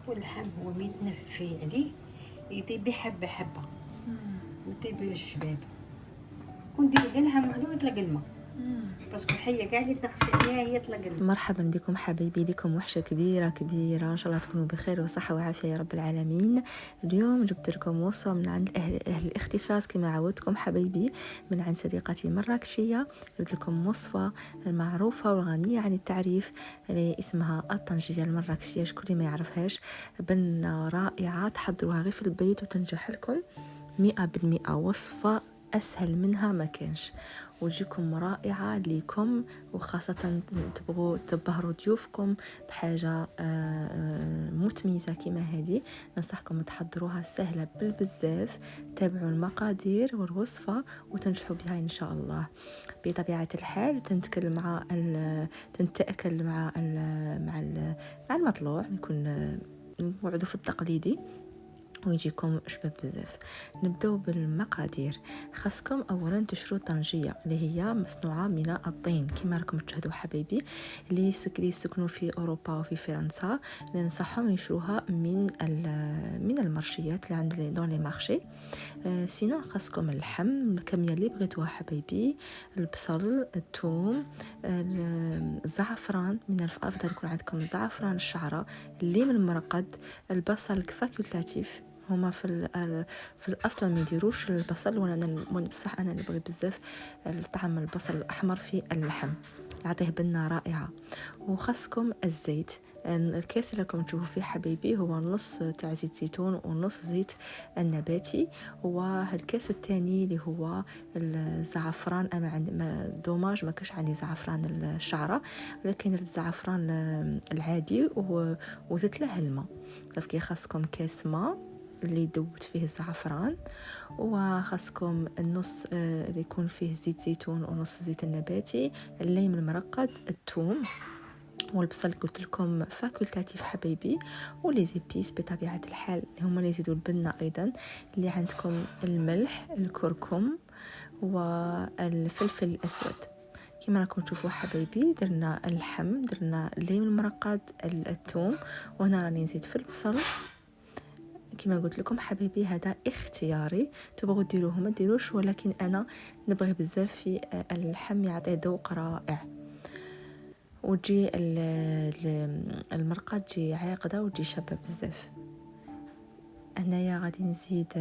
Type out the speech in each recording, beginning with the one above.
واللحم هو ميتنفي عليه يطيب حبه حبه، ما يطيبش الشباب. وندير غير لحم وحده ويطلق الماء، باسكو الحيه كاع اللي تغسل فيها هي طلق الماء. مرحبا بكم حبايبي، لكم وحشه كبيره كبيره، ان شاء الله تكونوا بخير وصحه وعافيه يا رب العالمين. اليوم جبت لكم وصفه من عند اهل الاختصاص كما عودتكم حبايبي، من عند صديقتي المراكشيه. جبت لكم وصفه معروفه وغنيه عن التعريف اللي اسمها الطنجيه المراكشيه. شكون اللي ما يعرفهاش؟ بنه رائعه، تحضروها غير في البيت وتنجح لكم 100%. وصفه اسهل منها ما كانش، وتجيكم رائعه ليكم، وخاصه تبغوا تبهروا ضيوفكم بحاجه متميزه كما هذه. ننصحكم تحضروها، سهله بالبزاف. تابعوا المقادير والوصفه وتنجحوا بها ان شاء الله. بطبيعه الحال تنتأكل مع المطلوع، نكون نوعدوا في التقليدي ويجيكم شباب بزاف. نبداو بالمقادير. خاصكم اولا تشرو طنجيه اللي هي مصنوعه من الطين كما راكم تشاهدوا حبايبي. اللي يسكنوا في اوروبا وفي فرنسا ننصحهم يشروها من المارشيات اللي عند دون لي مارشي. سينو خاصكم اللحم الكميه اللي بغيتوها حبايبي، البصل، الثوم، الزعفران. من الافضل يكون عندكم زعفران الشعره، الليم المرقد، البصل فاكولتاتيف. هما في الاصل ما يديروش البصل، وانا بصح انا نبغي بزاف طعم البصل الاحمر في اللحم، يعطيه بنه رائعه. وخاصكم الزيت. الكاس اللي راكم تشوفوا فيه حبايبي هو نص تاع زيت زيتون ونص زيت النباتي. والكاس الثاني اللي هو الزعفران. انا عندي دوماج ما كاش عندي زعفران الشعره، لكن الزعفران العادي، وزدت له الماء. صافي خاصكم كاس ماء اللي دوبت فيه الزعفران، وخاصكم النص اللي يكون فيه زيت زيتون ونص زيت النباتي، الليم المرقد، الثوم والبصل قلت لكم فاكولتاتيف حبايبي، ولي زيبيس بطبيعه الحال اللي هما اللي يزيدوا البنه ايضا. اللي عندكم الملح، الكركم، والفلفل الاسود. كما راكم تشوفوا حبايبي درنا اللحم، درنا الليم المرقد، الثوم، وهنا راني نزيد في البصل. كما قلت لكم حبيبي هذا اختياري، تبغوا ديروه ما ديروش، ولكن انا نبغي بزاف في اللحم، يعطيه ذوق رائع. وتجي المرقه تجي عاقده وتجي شابه بزاف. هنايا غادي نزيد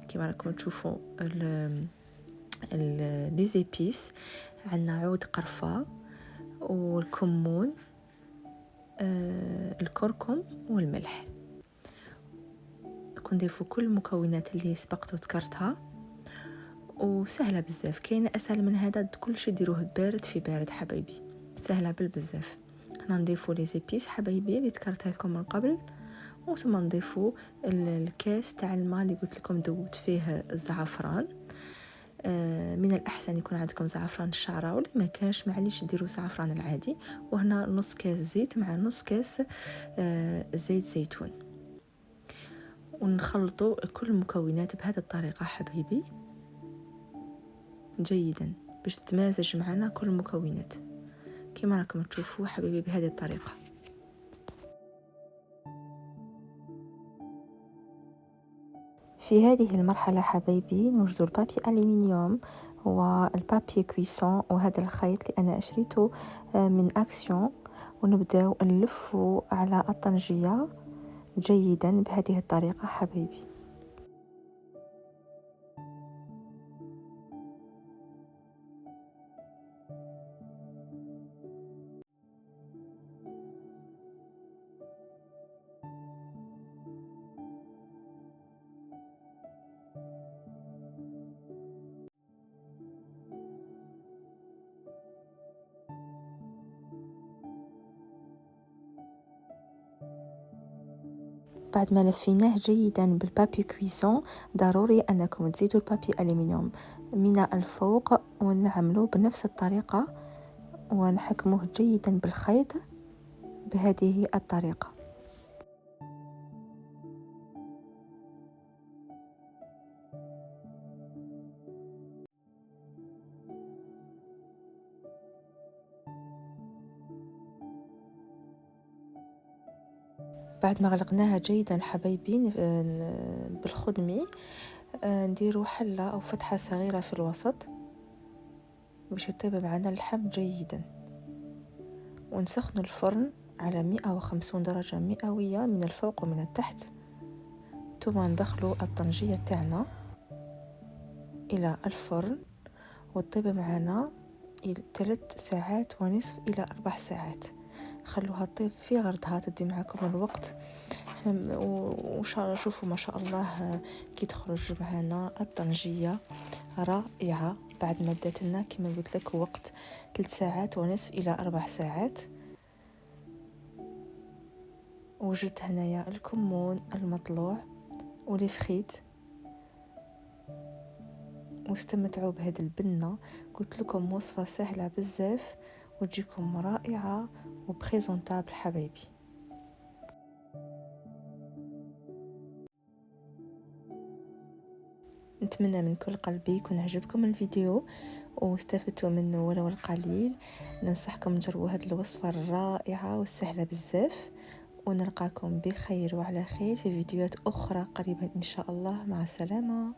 كما راكم تشوفوا لي زيبيس. عندنا عود قرفه والكمون، الكركم والملح. نضيفوا كل المكونات اللي سبقت وذكرتها، وسهله بزاف. كاين اسهل من هذا، كل شيء ديروه بارد في بارد حبايبي، سهله بالبزاف. هنا نضيفوا لي زيبيس حبايبي اللي ذكرتها لكم من قبل، وثم نضيفوا الكاس تاع الماء اللي قلت لكم دوبت فيه الزعفران. من الاحسن يكون عندكم زعفران الشعره، واللي ما كانش معليش ديروا زعفران العادي. وهنا نص كاس زيت مع نص كاس زيت زيتون. ونخلطوا كل المكونات بهذه الطريقه حبايبي جيدا باش تتمازج معنا كل المكونات كما راكم تشوفوا حبايبي بهذه الطريقه. في هذه المرحله حبايبي نوجدوا البابي الومنيوم والبابي كويسون وهذا الخيط اللي انا اشريته من اكسيون، ونبداو نلفوا على الطنجيه جيدا بهذه الطريقه حبايبي. بعد ما لفيناه جيدا بالبابي كويسون، ضروري انكم تزيدوا البابي الومنيوم من الفوق ونعملوه بنفس الطريقة ونحكموه جيدا بالخيط بهذه الطريقة. بعد ما غلقناها جيدا حبايبي بالخدمي، نديرو حلة أو فتحة صغيرة في الوسط باش يطيب معنا اللحم جيدا، ونسخن الفرن على 150 درجة مئوية من الفوق ومن التحت. ثم ندخلو الطنجية تاعنا إلى الفرن وتطيب معنا 3 ساعات ونصف إلى 4 ساعات. خلوها تطيب في غردها، تدي معكم الوقت. وان شاء الله شوفوا ما شاء الله كي تخرج معنا الطنجيه رائعه بعد ما دات لنا كما قلت لك وقت 3 ساعات ونصف الى 4 ساعات. وجدت هنايا الكمون المطلوع والفخيت، واستمتعوا بهذه البنه. قلت لكم وصفه سهله بزاف وتجيكم رائعه وبريزونطابل حبايبي. نتمنى من كل قلبي يكون عجبكم الفيديو واستفدتوا منه ولو القليل. ننصحكم تجربوا هذه الوصفة الرائعة والسهلة بزاف، ونلقاكم بخير وعلى خير في فيديوهات أخرى قريبا إن شاء الله. مع السلامة.